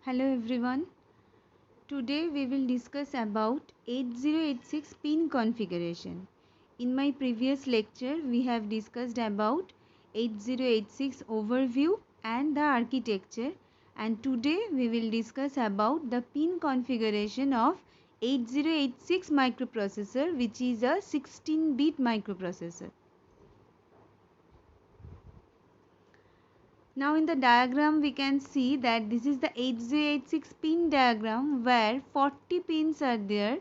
Hello everyone. Today we will discuss about 8086 pin configuration. In my previous lecture we have discussed about 8086 overview and the architecture, and today we will discuss about the pin configuration of 8086 microprocessor, which is a 16-bit microprocessor. Now in the diagram we can see that this is the 8086 pin diagram where 40 pins are there.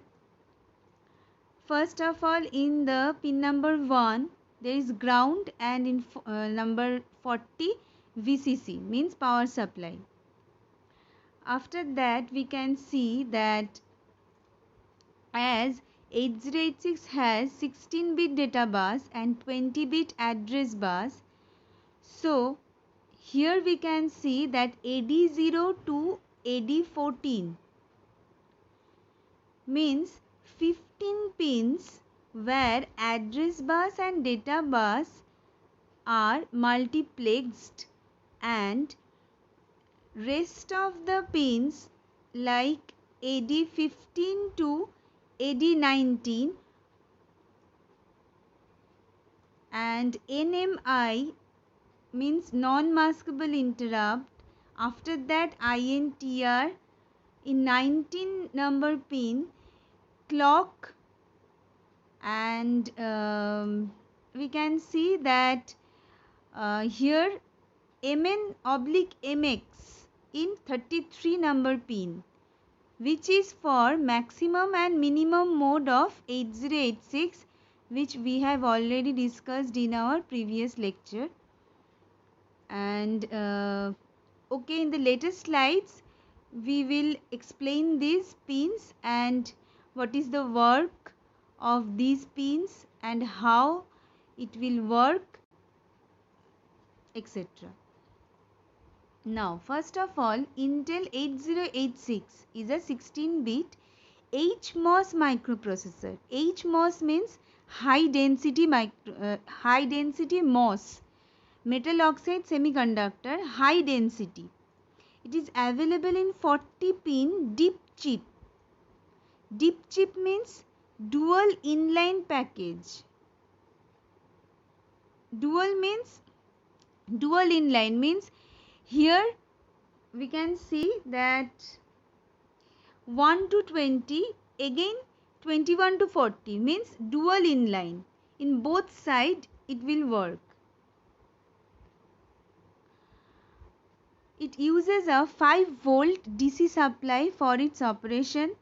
First of all, in the pin number 1 there is ground, and in number 40 VCC means power supply. After that we can see that as 8086 has 16-bit data bus and 20-bit address bus, so here we can see that AD0 to AD14 means 15 pins where address bus and data bus are multiplexed, and rest of the pins like AD15 to AD19 and NMI means non-maskable interrupt. After that INTR in 19 number pin clock, and we can see that here MN/MX in 33 number pin, which is for maximum and minimum mode of 8086, which we have already discussed in our previous lecture. And okay, in the latest slides we will explain these pins and what is the work of these pins and how it will work, etc. Now first of all, Intel 8086 is a 16-bit HMOS microprocessor. HMOS means high density MOS, metal oxide semiconductor, high density. It is available in 40 pin deep chip. Deep chip means dual inline package. Dual inline means here we can see that 1 to 20, again 21 to 40 means dual inline. In both sides it will work. It uses a 5-volt DC supply for its operation.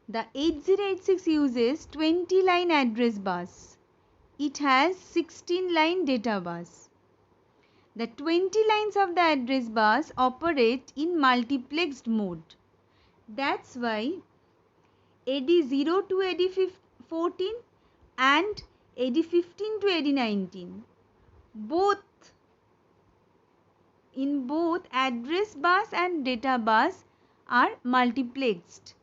The 8086 uses 20-line address bus. It has 16-line data bus. The 20 lines of the address bus operate in multiplexed mode. That's why AD0 to AD14 and AD15 to AD19 both address bus and data bus are multiplexed.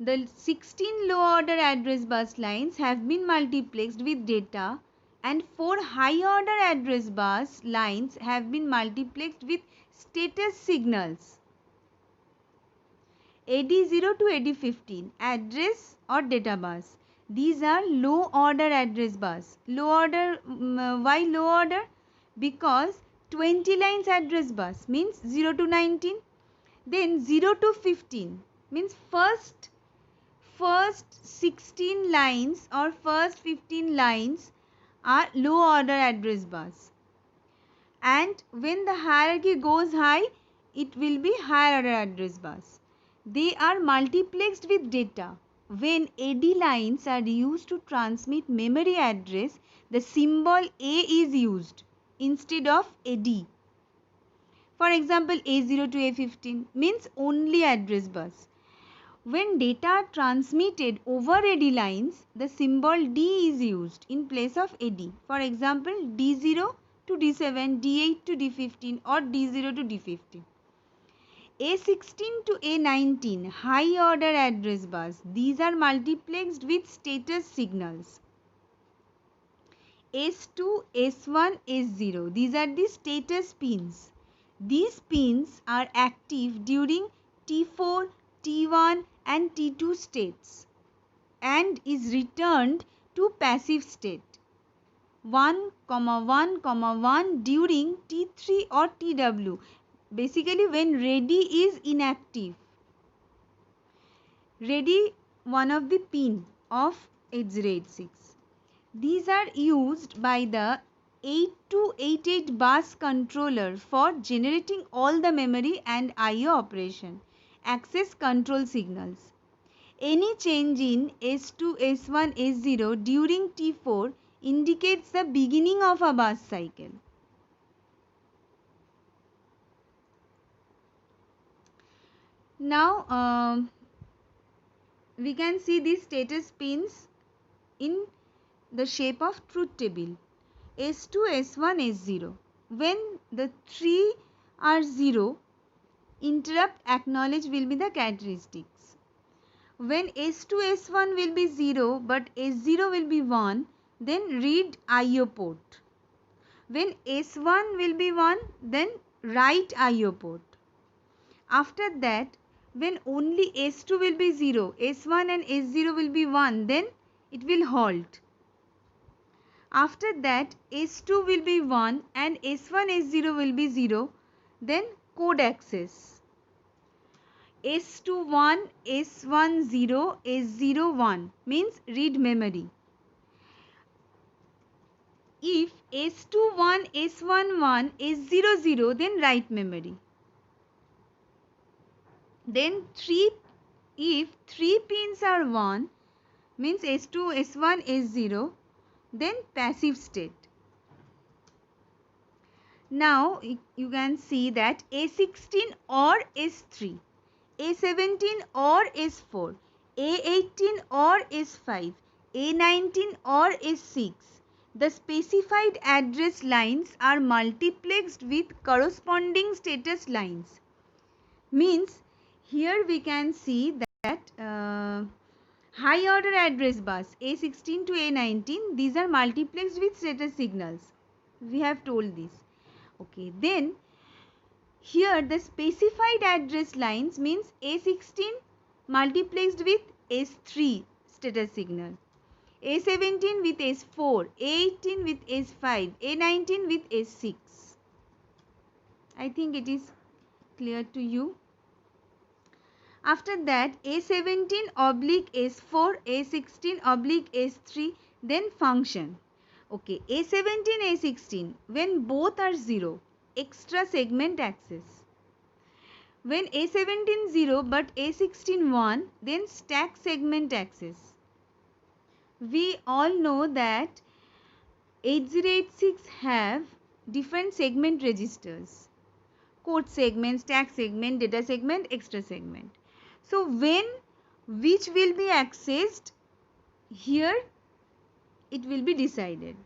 The 16 low order address bus lines have been multiplexed with data, and 4 high order address bus lines have been multiplexed with status signals. AD0 to AD15 address or data bus. These are low order address bus. Why low order? Because 20 lines address bus means 0 to 19. Then 0 to 15 means first 16 lines or first 15 lines are low order address bus. And when the hierarchy goes high, it will be higher order address bus. They are multiplexed with data. When AD lines are used to transmit memory address, the symbol A is used instead of AD. For example, A0 to A15 means only address bus. When data are transmitted over AD lines, the symbol D is used in place of AD. For example, D0 to D7, D8 to D15 or D0 to D15. A16 to A19 high order address bus. These are multiplexed with status signals. S2, S1, S0. These are the status pins. These pins are active during T4, T1 and T2 states and is returned to passive state 1,1,1 during T3 or TW, basically when ready is inactive. Ready, one of the pin of 8086. These are used by the 8288 bus controller for generating all the memory and I/O operation, access control signals. Any change in S2, S1, S0 during T4 indicates the beginning of a bus cycle. Now we can see these status pins in the shape of truth table. S2, S1, S0. When the three are 0, interrupt acknowledge will be the characteristics. When S2, S1 will be 0 but S0 will be 1, then read IO port. When S1 will be 1, then write IO port. After that, when only S2 will be 0, S1 and S0 will be 1, then it will halt. After that, S2 will be 1 and S1, S0 will be 0, then code access. S2 1, S1 0, S0 1 means read memory. If S2 1, S1 1, S0 0, then write memory. Then if 3 pins are 1, means S2, S1, S0, then passive state. Now you can see that A16 or S3, A17 or S4, A18 or S5, A19 or S6. The specified address lines are multiplexed with corresponding status lines. Means here we can see that high order address bus A16 to A19, these are multiplexed with status signals. We have told this. Okay, then here the specified address lines means A16 multiplexed with S3 status signal, A17 with S4, A18 with S5, A19 with S6. I think it is clear to you. After that, A17 oblique S4, A16 oblique S3, then function. Okay, A17, A16, when both are 0, extra segment access. When A17 0 but A16 1, then stack segment access. We all know that 8086 have different segment registers. Code segment, stack segment, data segment, extra segment. So when which will be accessed, here it will be decided.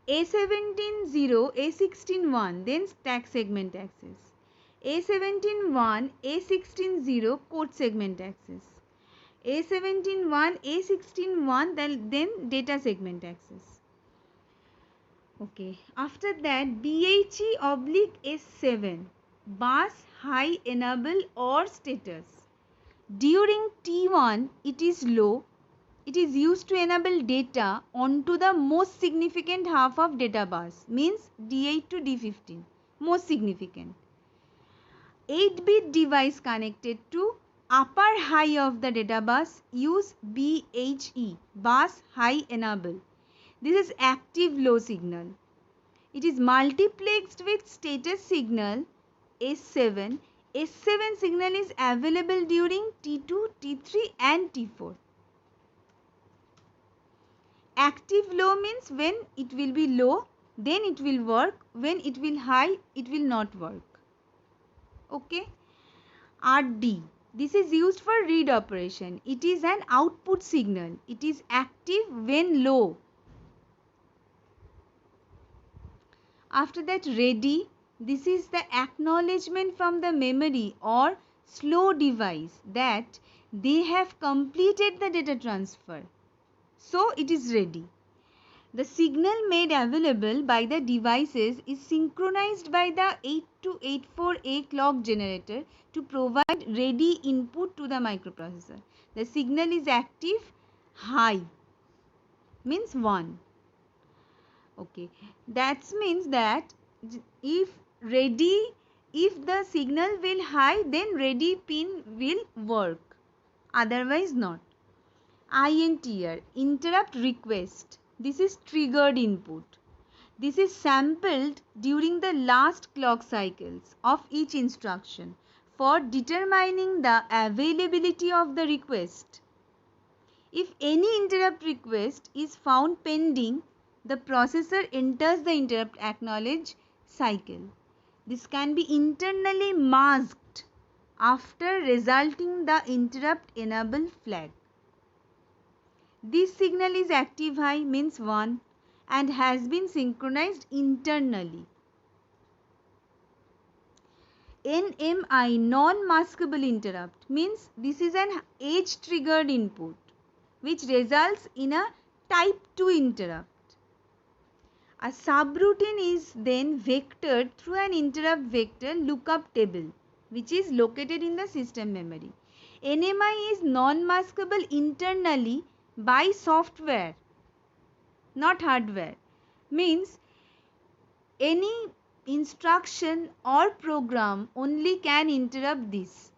A17 0, A16 1, then stack segment access. A17 1, A16 0, code segment access. A17 1, A16 1, then data segment access. Okay, after that BHE oblique S7, bus high enable or status. During T1 it is low. It is used to enable data onto the most significant half of data bus, means D8 to D15, most significant. 8-bit device connected to upper high of the data bus use BHE, bus high enable. This is active low signal. It is multiplexed with status signal S7. S7 signal is available during T2, T3 and T4. Active low means when it will be low, then it will work. When it will high, it will not work. Okay. RD. This is used for read operation. It is an output signal. It is active when low. After that, ready. This is the acknowledgement from the memory or slow device that they have completed the data transfer. So it is ready. The signal made available by the devices is synchronized by the 8284A clock generator to provide ready input to the microprocessor. The signal is active high, means 1. Okay, that means that if the signal will high, then ready pin will work, otherwise not. INTR, interrupt request. This is triggered input. This is sampled during the last clock cycles of each instruction for determining the availability of the request. If any interrupt request is found pending, the processor enters the interrupt acknowledge cycle. This can be internally masked after resulting the interrupt enable flag. This signal is active high, means 1, and has been synchronized internally. NMI, non-maskable interrupt, means this is an edge triggered input which results in a type 2 interrupt. A subroutine is then vectored through an interrupt vector lookup table which is located in the system memory. NMI is non-maskable internally by software, not hardware, means any instruction or program only can interrupt this.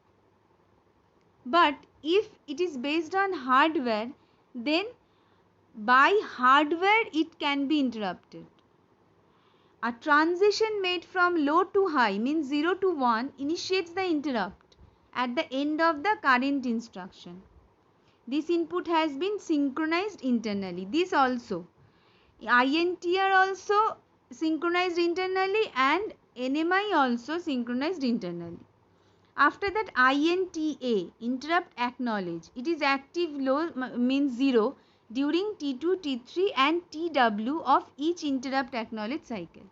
But if it is based on hardware, then by hardware it can be interrupted. A transition made from low to high, means 0 to 1, initiates the interrupt at the end of the current instruction. This input has been synchronized internally. This also, INTR also synchronized internally and NMI also synchronized internally. After that, INTA, interrupt acknowledge. It is active low, means 0 during T2, T3 and TW of each interrupt acknowledge cycle.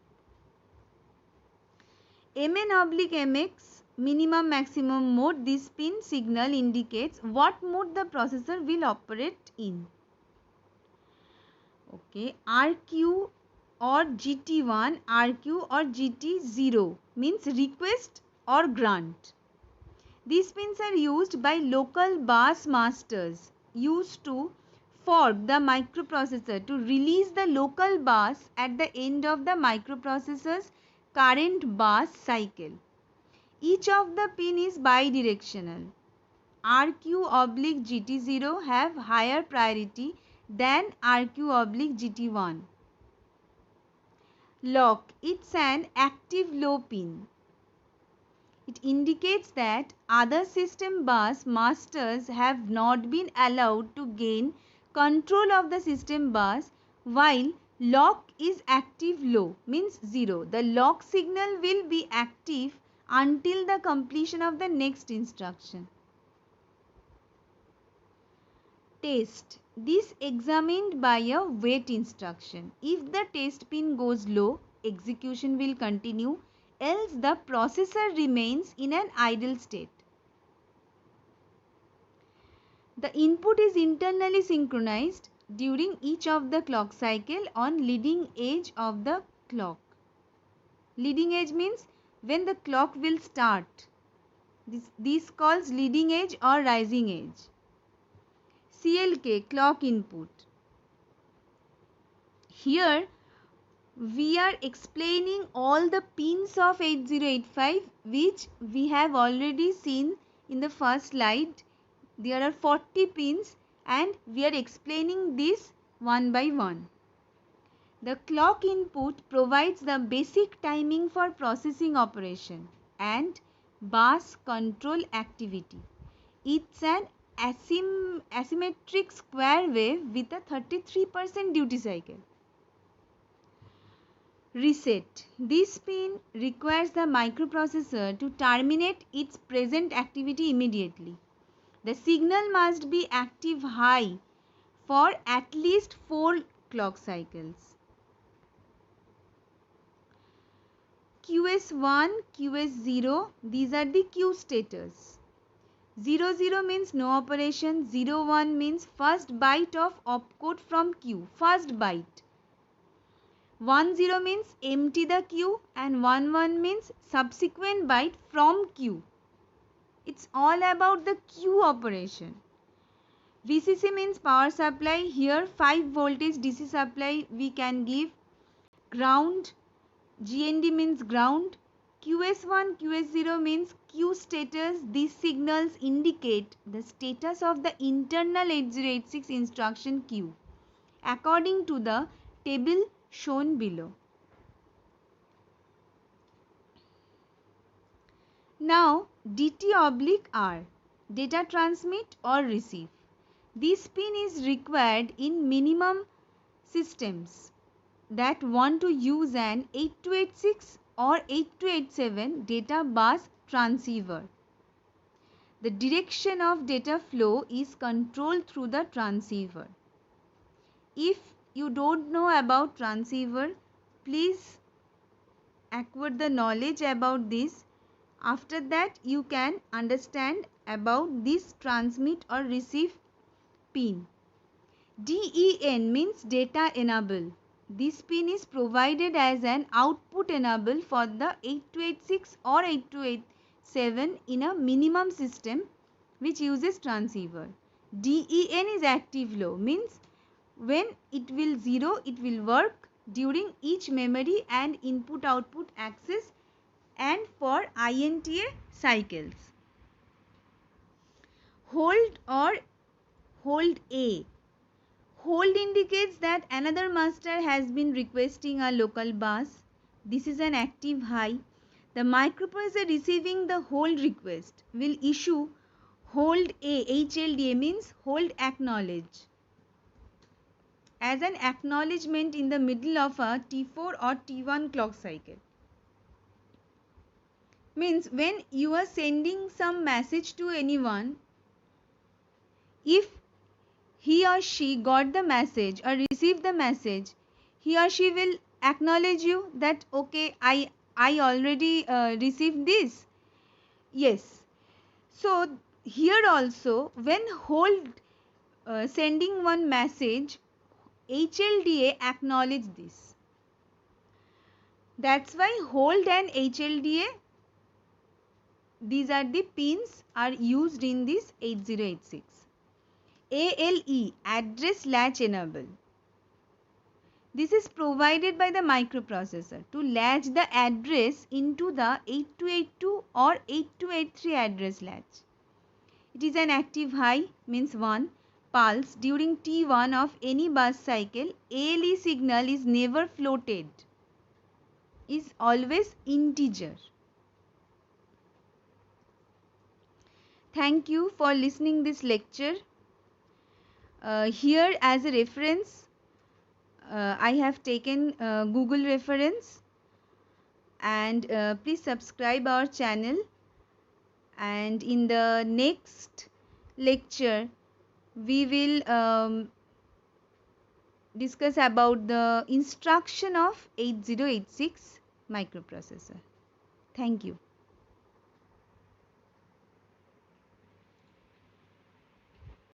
MN/MX, minimum maximum mode. This pin signal indicates what mode the processor will operate in. Okay, RQ or GT1, RQ or GT0 means request or grant. These pins are used by local bus masters used to fork the microprocessor to release the local bus at the end of the microprocessor's current bus cycle. Each of the pin is bidirectional. RQ/GT0 have higher priority than RQ/GT1. Lock, it's an active low pin. It indicates that other system bus masters have not been allowed to gain control of the system bus, while lock is active low, means 0. The lock signal will be active until the completion of the next instruction. Test. This examined by a wait instruction. If the test pin goes low, execution will continue, else the processor remains in an idle state. The input is internally synchronized during each of the clock cycle on leading edge of the clock. Leading edge means when the clock will start. This calls leading edge or rising edge. CLK, clock input. Here we are explaining all the pins of 8085 which we have already seen in the first slide. There are 40 pins and we are explaining this one by one. The clock input provides the basic timing for processing operation and bus control activity. It's an asymmetric square wave with a 33% duty cycle. Reset. This pin requires the microprocessor to terminate its present activity immediately. The signal must be active high for at least 4 clock cycles. QS1, QS0, these are the queue status. 00 means no operation, 01 means first byte of opcode from queue, first byte. 10 means empty the queue and 11 means subsequent byte from queue. It's all about the queue operation. VCC means power supply. Here 5 voltage DC supply we can give. Ground, GND means ground. QS1, QS0 means queue status. These signals indicate the status of the internal 8086 instruction queue according to the table shown below. Now DT/R, data transmit or receive. This pin is required in minimum systems that want to use an 8286 or 8287 data bus transceiver. The direction of data flow is controlled through the transceiver. If you don't know about transceiver, please acquire the knowledge about this. After that, you can understand about this transmit or receive pin. DEN means data enable. This pin is provided as an output enable for the 8286 or 8287 in a minimum system which uses transceiver. DEN is active low, means when it will 0, it will work during each memory and input output access and for INTA cycles. Hold or hold A. Hold indicates that another master has been requesting a local bus. This is an active high. The microprocessor receiving the hold request will issue hold A, HLDA means hold acknowledge, as an acknowledgement in the middle of a T4 or T1 clock cycle. Means when you are sending some message to anyone, if he or she got the message or received the message, he or she will acknowledge you that okay, I already received this. Yes. So here also when hold sending one message, HLDA acknowledge this. That's why hold and HLDA, these are the pins are used in this 8086. ALE, address latch enable. This is provided by the microprocessor to latch the address into the 8282 or 8283 address latch. It is an active high, means 1 pulse during T1 of any bus cycle. ALE signal is never floated, is always integer. Thank you for listening this lecture. Here as a reference, I have taken Google reference, and please subscribe our channel, and in the next lecture we will discuss about the instruction of 8086 microprocessor. Thank you.